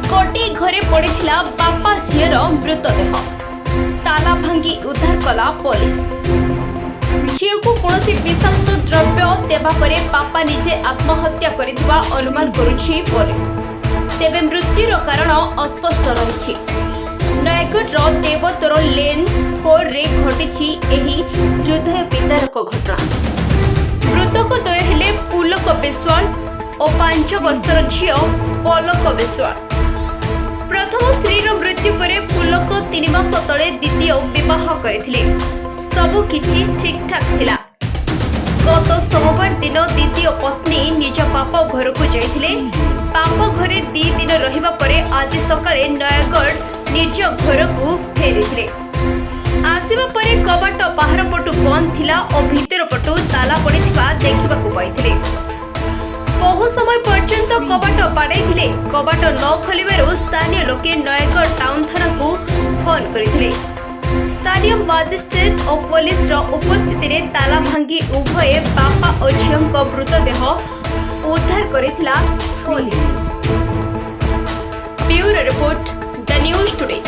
गोटे घरे पड़िथिला बापा झीर मृतदेह ताला भांगी उद्धार कला पुलिस। झील को कौनसी विषाक्त द्रव्य देवा परे बापा निजे आत्महत्या करिथिबा अनुमान करुछि पुलिस। तेबे मृत्युर कारण अस्पष्ट रहिछि। नयगढ़ देवतर लेन 4 रे घटिछि एही हृदय विदारक घटना। मृतक द्वय हेले पुलक बेस्वाल और 5 वर्षर झील पलक बेस्वाल। प्रथम स्त्रीर मृत्यु परे पुलक 3 मास तले द्वितीय विवाह करथिले। सबु किछि ठीक ठाक थिला। गत सोमवार दिन द्वितीय पत्नी निज बापा घर को जाइथिले। बापा घरे 2 दिन रहिबा परे आज सकाळे नयगढ़ निज घर को फेरिथिले। आसीबा परे कबाट बाहर पटु बंद थिला और भीतर पटु ताला पड़िथिबा देखिबाकू पाइथिले। बहु समय पर्यंत कबाट बाड़ाइथिले। कबाट न खोलिबारु स्थानीय लोके नयगढ़ टाउन थाना को फोन करिथिले। स्थानीय मजिस्ट्रेट और पुलिस उपस्थिति रे ताला भांगी उभय बापा और झील मृतदेह उद्धार करिथिला police. Bureau report the news today.